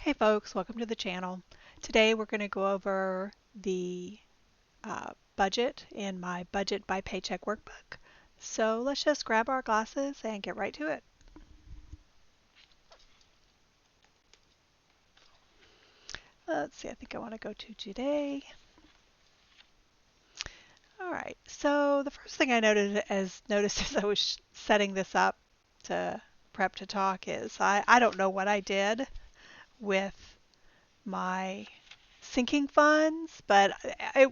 Hey folks, welcome to the channel. Today we're going to go over the budget in my Budget by Paycheck workbook. So let's just grab our glasses and get right to it. Let's see, I think I want to go to today. All right, so the first thing I noticed as I was setting this up to prep to talk is I don't know what I did with my sinking funds, but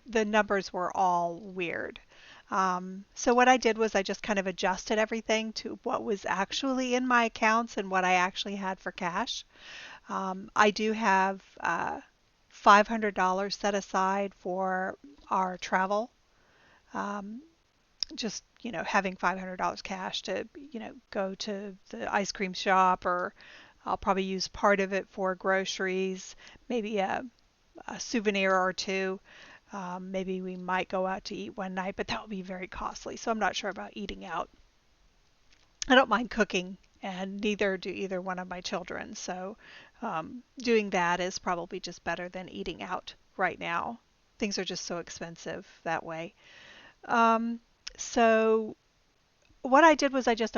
the numbers were all weird. So what I did was I just kind of adjusted everything to what was actually in my accounts and what I actually had for cash. I do have $500 set aside for our travel. Um, just, having $500 cash to, go to the ice cream shop, or I'll probably use part of it for groceries, maybe a souvenir or two. Maybe we might go out to eat one night, but that would be very costly. So I'm not sure about eating out. I don't mind cooking, and neither do either one of my children. So doing that is probably just better than eating out right now. Things are just so expensive that way. Um, so what I did was I just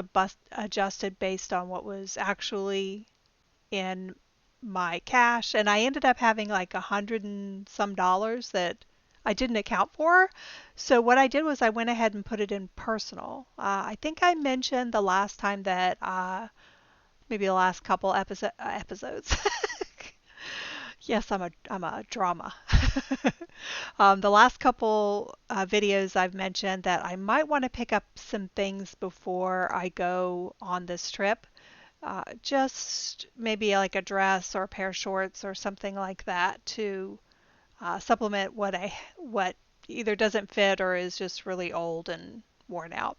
adjusted based on what was actually in my cash, and I ended up having like $100 and some that I didn't account for. So what I did was I went ahead and put it in personal. I think I mentioned the last time that maybe the last couple episodes. Yes, I'm a drama. The last couple videos I've mentioned that I might want to pick up some things before I go on this trip. Just maybe like a dress or a pair of shorts or something like that to supplement what either doesn't fit or is just really old and worn out.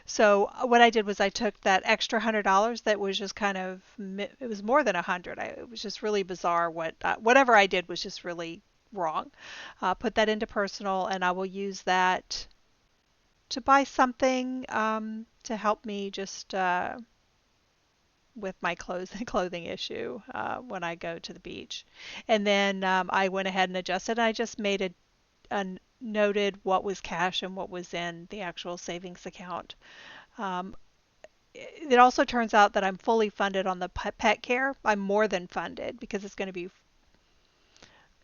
So what I did was I took that extra $100 that was just kind of, it was more than 100. It was just really bizarre. Whatever I did was just really wrong. Put that into personal, and I will use that to buy something to help me just with my clothing issue when I go to the beach. And then I went ahead and adjusted. I just made a noted what was cash and what was in the actual savings account. Um, it also turns out that I'm fully funded on the pet care. I'm more than funded because it's going to be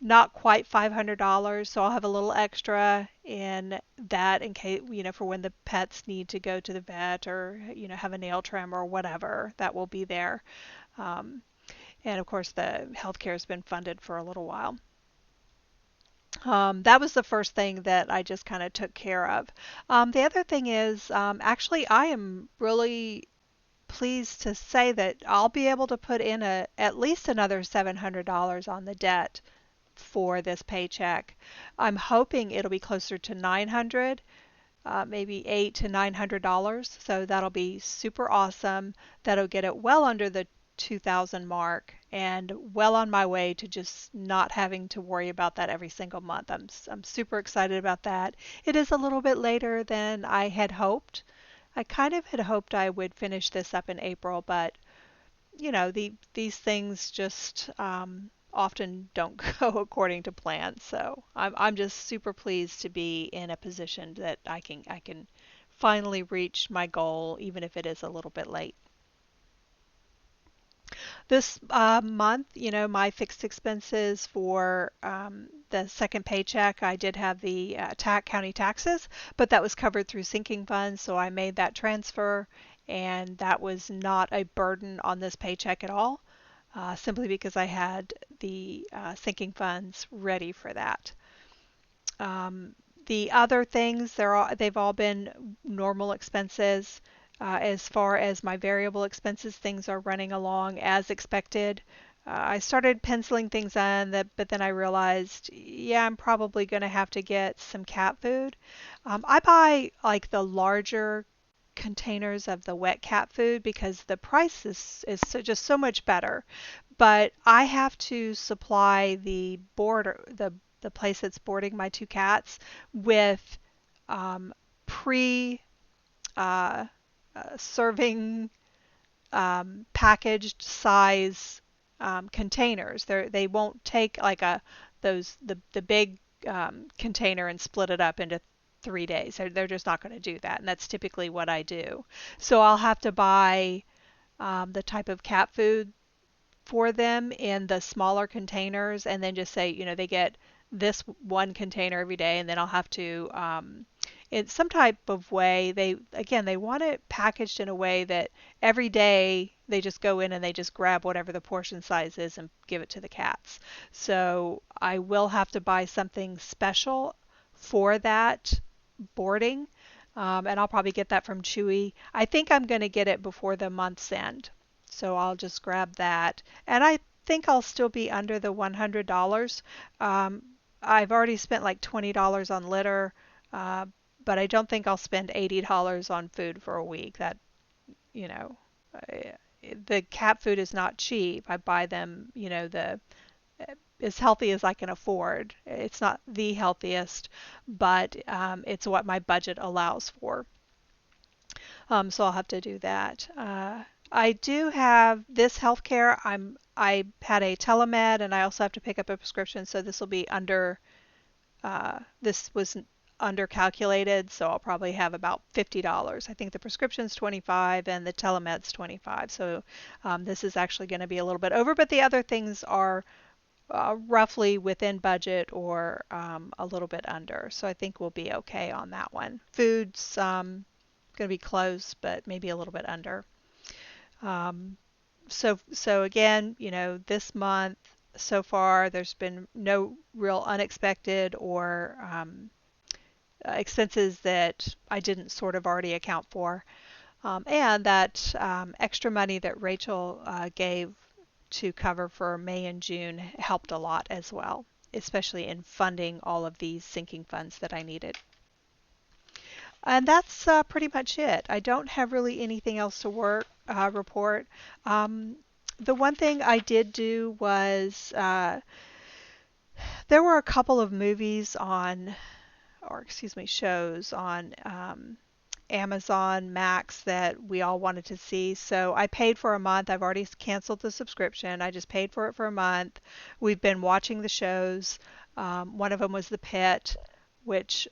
not quite $500, so I'll have a little extra in that in case, for when the pets need to go to the vet or, have a nail trim or whatever, that will be there. Um, and of course, the healthcare has been funded for a little while. That was the first thing that I just kind of took care of. The other thing is, actually, I am really pleased to say that I'll be able to put in at least another $700 on the debt for this paycheck. I'm hoping it'll be closer to 900, maybe $800 to $900. So that'll be super awesome. That'll get it well under the 2000 mark and well on my way to just not having to worry about that every single month. I'm super excited about that. It is a little bit later than I had hoped. I kind of had hoped I would finish this up in April, but these things just often don't go according to plan. So I'm just super pleased to be in a position that I can finally reach my goal, even if it is a little bit late. This month, my fixed expenses for the second paycheck, I did have the county taxes, but that was covered through sinking funds, so I made that transfer, and that was not a burden on this paycheck at all, simply because I had the sinking funds ready for that. Um, the other things, they've all been normal expenses. As far as my variable expenses, things are running along as expected. I started penciling things in, but then I realized, yeah, I'm probably going to have to get some cat food. I buy like the larger containers of the wet cat food because the price is just so much better. But I have to supply the place that's boarding my two cats with pre serving packaged size containers. They won't take like the big container and split it up into 3 days. They're just not going to do that, and that's typically what I do. So I'll have to buy the type of cat food for them in the smaller containers, and then just say, they get this one container every day, and then I'll have to, in some type of way, they want it packaged in a way that every day they just go in and they just grab whatever the portion size is and give it to the cats. So I will have to buy something special for that boarding. And I'll probably get that from Chewy. I think I'm going to get it before the month's end. So I'll just grab that. And I think I'll still be under the $100. Um, I've already spent like $20 on litter, uh, but I don't think I'll spend $80 on food for a week. You know, I- the cat food is not cheap. I buy them, as healthy as I can afford. It's not the healthiest, but it's what my budget allows for. So I'll have to do that. I do have this healthcare. I had a telemed, and I also have to pick up a prescription. So this will be under. This was under calculated, so I'll probably have about $50. I think the prescription's 25 and the telemed's 25. So this is actually going to be a little bit over, but the other things are roughly within budget or a little bit under. So I think we'll be okay on that one. Food's going to be close, but maybe a little bit under. Um, so again, this month so far, there's been no real unexpected or expenses that I didn't sort of already account for. And that extra money that Rachel gave to cover for May and June helped a lot as well, especially in funding all of these sinking funds that I needed. And that's pretty much it. I don't have really anything else to report. Um, the one thing I did do was there were a couple of movies on, or excuse me, shows on Amazon Max that we all wanted to see. So I paid for a month. I've already canceled the subscription. I just paid for it for a month. We've been watching the shows. One of them was The Pit, which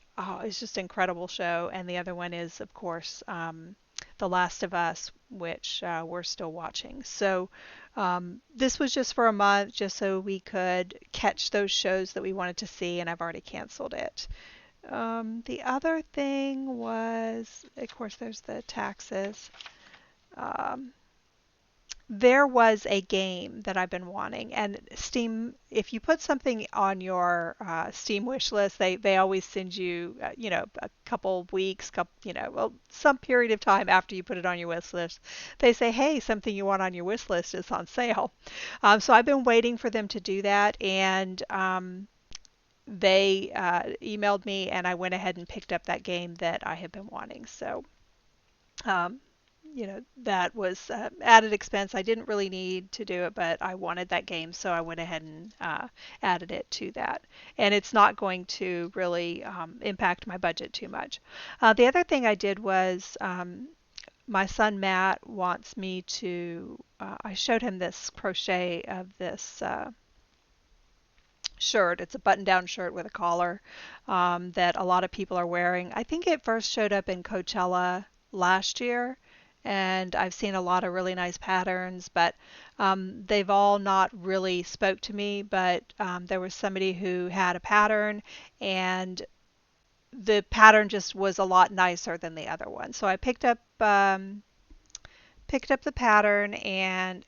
is just an incredible show. And the other one is, of course, The Last of Us, which we're still watching. So this was just for a month, just so we could catch those shows that we wanted to see, and I've already canceled it. The other thing was, of course, there's the taxes. Um, there was a game that I've been wanting, and Steam, if you put something on your Steam wish list, they always send you, a couple weeks, well, some period of time after you put it on your wish list, they say, hey, something you want on your wish list is on sale. So I've been waiting for them to do that, and they emailed me, and I went ahead and picked up that game that I have been wanting. So, um, that was added expense. I didn't really need to do it, but I wanted that game, so I went ahead and added it to that. And it's not going to really impact my budget too much. The other thing I did was my son Matt wants me to, I showed him this crochet of this shirt. It's a button-down shirt with a collar that a lot of people are wearing. I think it first showed up in Coachella last year, and I've seen a lot of really nice patterns, but they've all not really spoke to me. But there was somebody who had a pattern, and the pattern just was a lot nicer than the other one. So I picked up the pattern, and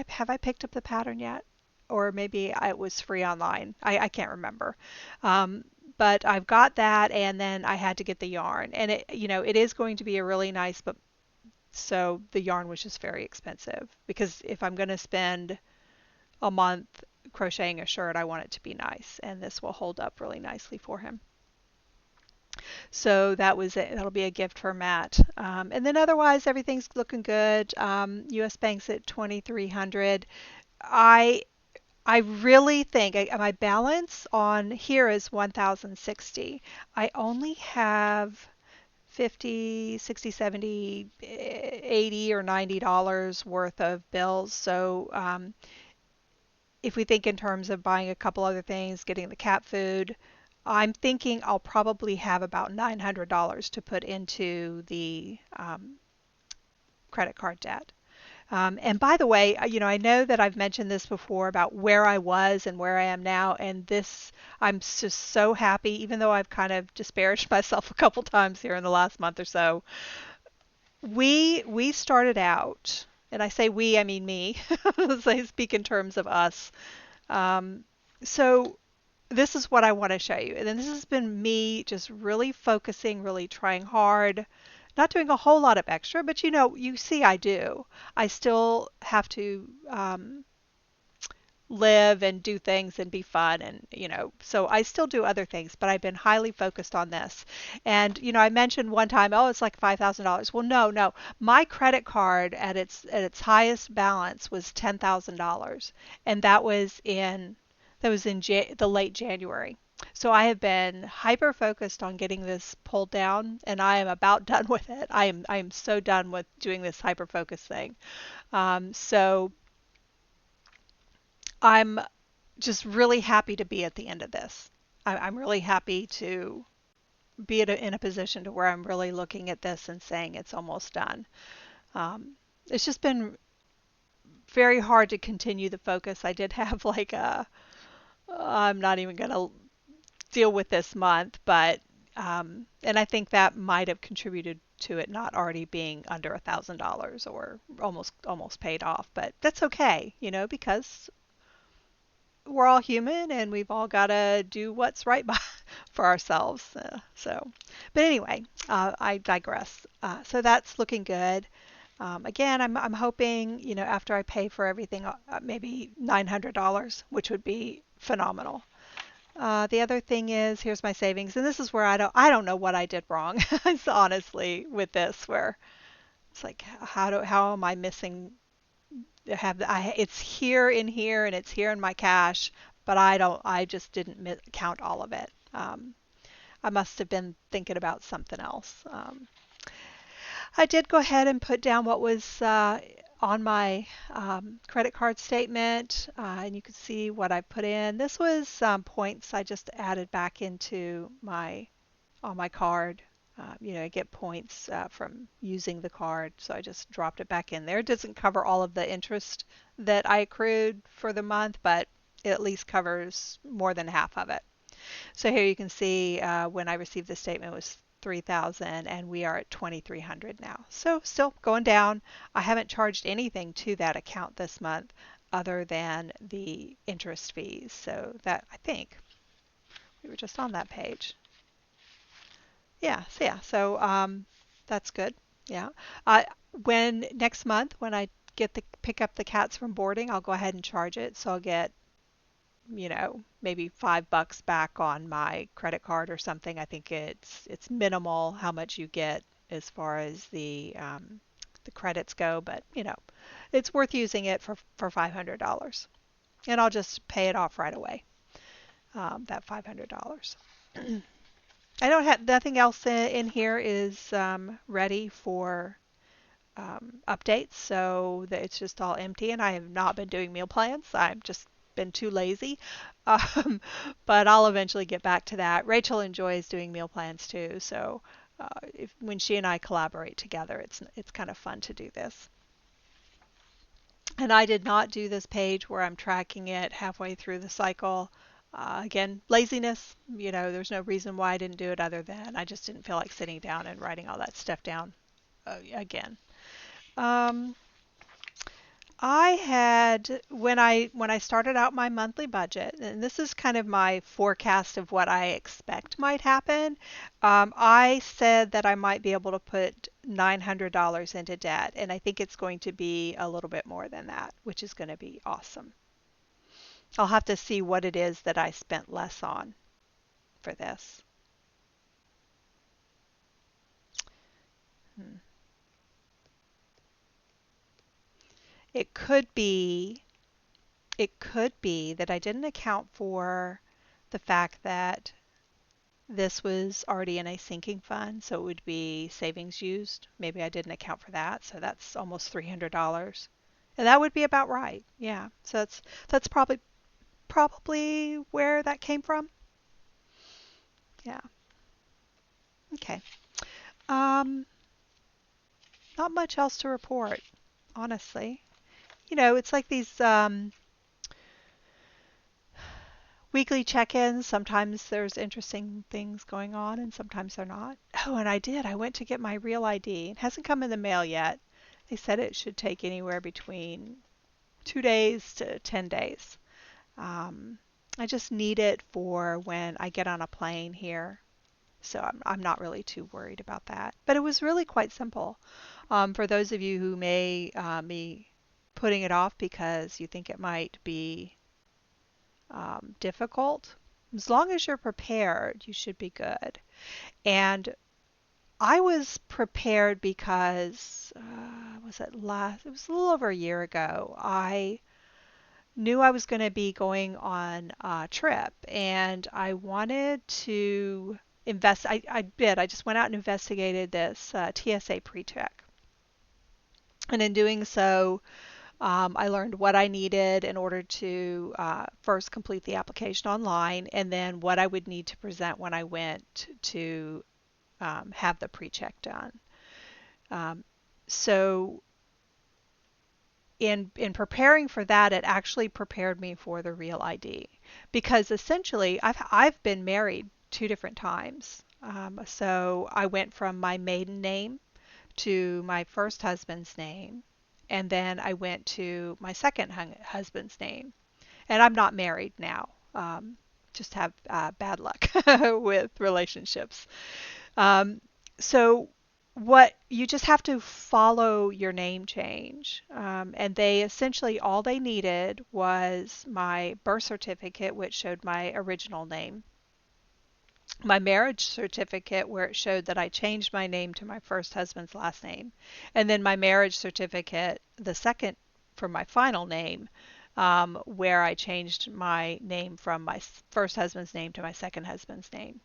have I picked up the pattern yet? Or maybe it was free online. I can't remember. Um, but I've got that, and then I had to get the yarn, and it is going to be a really nice, but so the yarn was just very expensive because if I'm going to spend a month crocheting a shirt, I want it to be nice, and this will hold up really nicely for him. So that was it. That'll be a gift for Matt. And then otherwise, everything's looking good. U.S. Bank's at 2,300. I I really think my balance on here is 1,060. I only have 50, 60, 70, 80 or $90 worth of bills. So if we think in terms of buying a couple other things, getting the cat food, I'm thinking I'll probably have about $900 to put into the credit card debt. And by the way, I know that I've mentioned this before about where I was and where I am now, and this, I'm just so happy, even though I've kind of disparaged myself a couple times here in the last month or so. We started out, and I say we, I mean me, as I speak in terms of us. Um, so this is what I want to show you. And then this has been me just really focusing, really trying hard, not doing a whole lot of extra, but you see I do. I still have to live and do things and be fun and so I still do other things, but I've been highly focused on this. And I mentioned one time, oh, it's like $5,000. Well, no, my credit card at its highest balance was $10,000, and that was in the late January. So I have been hyper focused on getting this pulled down, and I am about done with it. I am so done with doing this hyper focus thing. So I'm just really happy to be at the end of this. I'm really happy to be in a position to where I'm really looking at this and saying it's almost done. It's just been very hard to continue the focus. I did have like I'm not even going to deal with this month, but and I think that might have contributed to it not already being under $1,000 or almost paid off. But that's okay, because we're all human and we've all got to do what's right by, for ourselves. But anyway, I digress. So that's looking good. Again, I'm hoping, after I pay for everything, maybe $900, which would be phenomenal. The other thing is, here's my savings, and this is where I don't know what I did wrong. It's honestly with this, where it's like, how am I missing? It's here in here and it's here in my cash, but I just didn't count all of it. I must have been thinking about something else. I did go ahead and put down what was on my credit card statement, and you can see what I put in. This was points I just added back into on my card. I get points from using the card, so I just dropped it back in there. It doesn't cover all of the interest that I accrued for the month, but it at least covers more than half of it. So here you can see when I received the statement it was 3,000 and we are at 2,300 now. So still going down. I haven't charged anything to that account this month other than the interest fees. So that, I think we were just on that page. So that's good. Yeah. Uh, when next month when I pick up the cats from boarding, I'll go ahead and charge it. So I'll get maybe $5 back on my credit card or something. I think it's minimal how much you get as far as the credits go, but it's worth using it for $500, and I'll just pay it off right away. That $500. I don't have nothing else in here is ready for updates, so that it's just all empty, and I have not been doing meal plans. I've just been too lazy, um, but I'll eventually get back to that. Rachel enjoys doing meal plans too, so when she and I collaborate together, it's kind of fun to do this. And I did not do this page where I'm tracking it halfway through the cycle. Again, laziness. There's no reason why I didn't do it other than I just didn't feel like sitting down and writing all that stuff down again. Um, I had when I started out my monthly budget, and this is kind of my forecast of what I expect might happen. I said that I might be able to put $900 into debt, and I think it's going to be a little bit more than that, which is going to be awesome. I'll have to see what it is that I spent less on for this. Hmm. It could be it could be that I didn't account for the fact that this was already in a sinking fund, so it would be savings used. Maybe I didn't account for that, so that's almost $300. And that would be about right. Yeah. So that's probably probably where that came from. Yeah. Okay. Um, Not much else to report, honestly. It's like these weekly check-ins. Sometimes there's interesting things going on, and sometimes they're not. Oh, and I did. I went to get my real ID. It hasn't come in the mail yet. They said it should take anywhere between 2 days to 10 days. Um, I just need it for when I get on a plane here. So I'm not really too worried about that. But it was really quite simple. For those of you who may be putting it off because you think it might be difficult, as long as you're prepared, you should be good. And I was prepared because, it was a little over a year ago. I knew I was going to be going on a trip and I wanted to I just went out and investigated this TSA pre-check. And in doing so, I learned what I needed in order to first complete the application online, and then what I would need to present when I went to have the pre-check done. Um, so in preparing for that, it actually prepared me for the real ID because essentially I've been married 2 different times. So I went from my maiden name to my first husband's name, and then I went to my second husband's name. And I'm not married now. Just have bad luck with relationships. Um, so what you just have to follow your name change. And they essentially all they needed was my birth certificate, which showed my original name, my marriage certificate where it showed that I changed my name to my first husband's last name, and then my marriage certificate, the second for my final name, where I changed my name from my first husband's name to my second husband's name.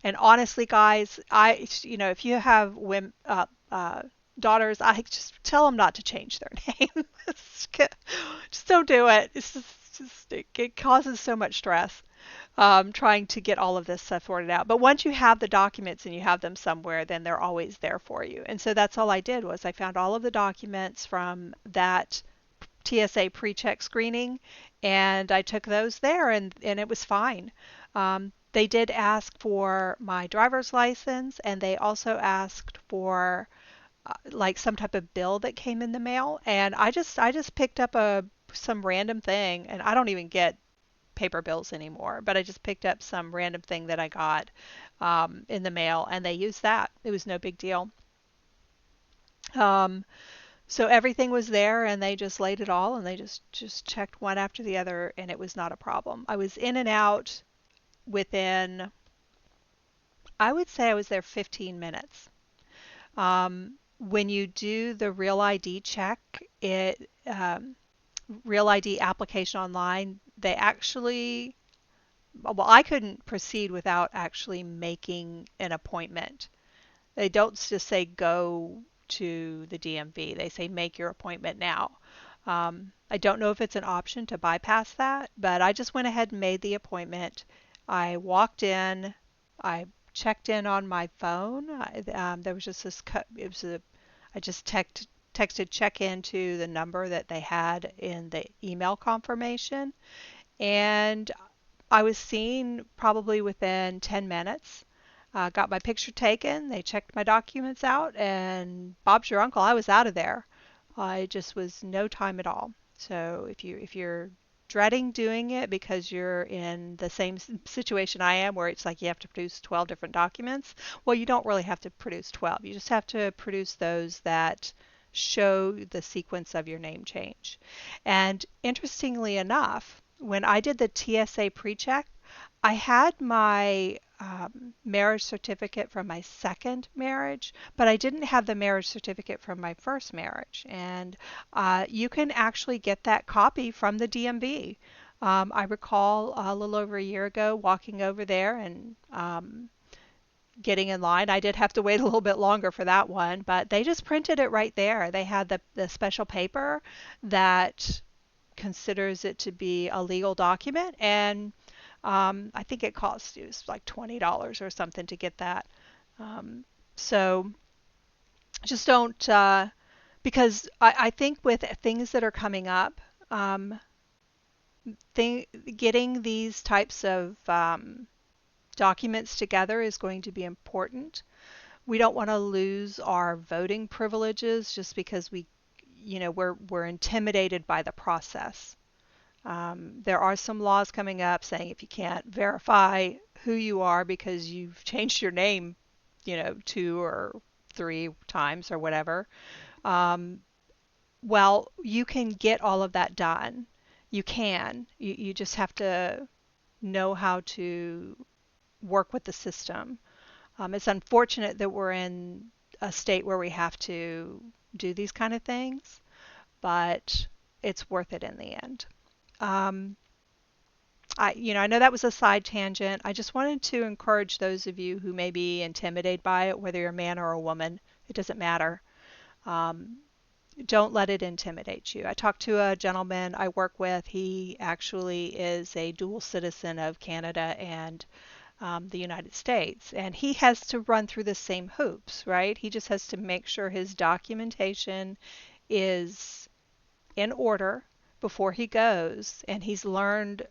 And honestly, guys, if you have daughters, I just tell them not to change their name. Just don't do it. It causes so much stress trying to get all of this stuff sorted out. But once you have the documents and you have them somewhere, then they're always there for you. And so that's all I did was I found all of the documents from that TSA pre-check screening, and I took those there, and it was fine. They did ask for my driver's license, and they also asked for like some type of bill that came in the mail, and I just picked up some random thing, and I don't even get paper bills anymore, but I just picked up some random thing that I got in the mail, and they used that. It was no big deal. Um, so everything was there, and they just laid it all, and they just checked one after the other, and it was not a problem. I was in and out within, I would say I was there 15 minutes. When you do the Real ID check, Real ID application online, they actually, well, I couldn't proceed without actually making an appointment. They don't just say go to the DMV. They say make your appointment now. I don't know if it's an option to bypass that, but I just went ahead and made the appointment. I walked in. I checked in on my phone. There was just this, I just texted check in to the number that they had in the email confirmation, and I was seen probably within 10 minutes. Got my picture taken, they checked my documents out, and Bob's your uncle. I was out of there. It just was no time at all. So if you're dreading doing it because you're in the same situation I am, where it's like you have to produce 12 different documents, well, you don't really have to produce 12. You just have to produce those that show the sequence of your name change. And interestingly enough, when I did the TSA pre-check, I had my marriage certificate from my second marriage, but I didn't have the marriage certificate from my first marriage. And you can actually get that copy from the DMV. I recall a little over a year ago walking over there and getting in line. I did have to wait a little bit longer for that one, but they just printed it right there. They had the special paper that considers it to be a legal document, and I think it costs you like $20 or something to get that. Um, so just don't, because I think with things that are coming up, um, getting these types of documents together is going to be important. We don't want to lose our voting privileges just because we're intimidated by the process. There are some laws coming up saying if you can't verify who you are because you've changed your name, 2 or 3 times or whatever, um, well, you can get all of that done. You can. You just have to know how to work with the system. It's unfortunate that we're in a state where we have to do these kind of things, but it's worth it in the end. Um, I know that was a side tangent. I just wanted to encourage those of you who may be intimidated by it, whether you're a man or a woman, it doesn't matter. Um, don't let it intimidate you. I talked to a gentleman I work with. He actually is a dual citizen of Canada and the United States, and he has to run through the same hoops, right? He just has to make sure his documentation is in order before he goes, and he's learned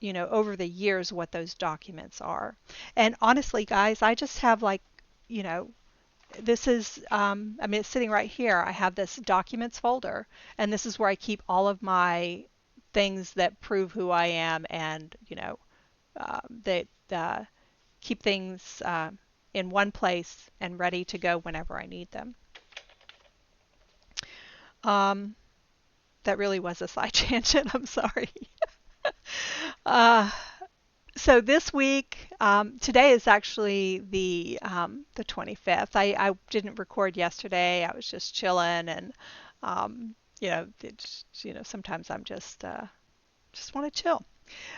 over the years what those documents are. And honestly, guys, I just have like, you know, this is, I mean, it's sitting right here. I have this documents folder, and this is where I keep all of my things that prove who I am, and, that keep things in one place and ready to go whenever I need them. Um, that really was a side tangent. I'm sorry. uh, So this week, today is actually the 25th. I didn't record yesterday. I was just chilling, and sometimes I'm just want to chill.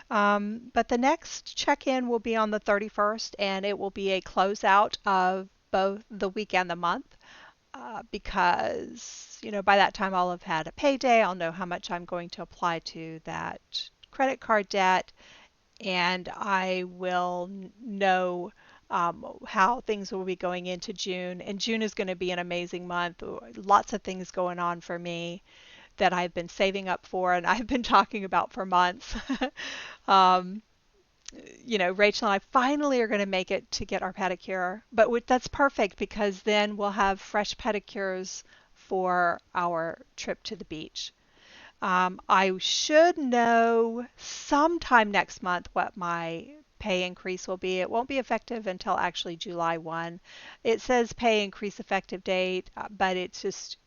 But the next check-in will be on the 31st, and it will be a closeout of both the week and the month, because by that time I'll have had a payday. I'll know how much I'm going to apply to that credit card debt, and I will know how things will be going into June. And June is going to be an amazing month. Lots of things going on for me that I've been saving up for and I've been talking about for months. um, Rachel and I finally are going to make it to get our pedicure, but that's perfect because then we'll have fresh pedicures for our trip to the beach. I should know sometime next month what my pay increase will be. It won't be effective until actually July 1. It says pay increase effective date, but it's just,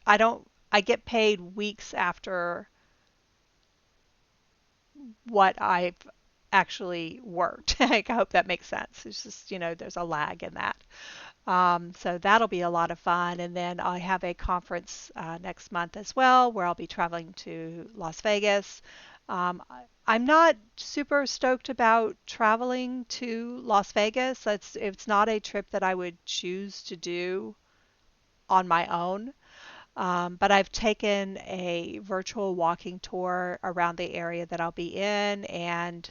I get paid weeks after what I've actually worked. I hope that makes sense. It's just, there's a lag in that. So that'll be a lot of fun. And then I have a conference next month as well where I'll be traveling to Las Vegas. I'm not super stoked about traveling to Las Vegas. It's not a trip that I would choose to do on my own. But I've taken a virtual walking tour around the area that I'll be in, and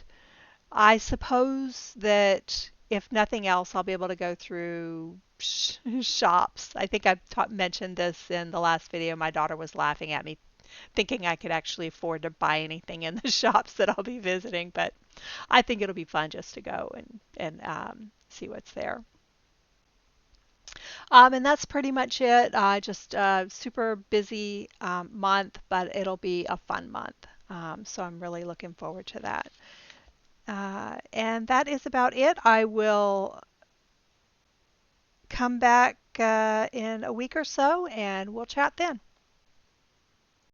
I suppose that if nothing else, I'll be able to go through shops. I think mentioned this in the last video. My daughter was laughing at me, thinking I could actually afford to buy anything in the shops that I'll be visiting, but I think it'll be fun just to go and see what's there. And that's pretty much it. Just a super busy month, but it'll be a fun month. So I'm really looking forward to that. And that is about it. I will come back in a week or so and we'll chat then.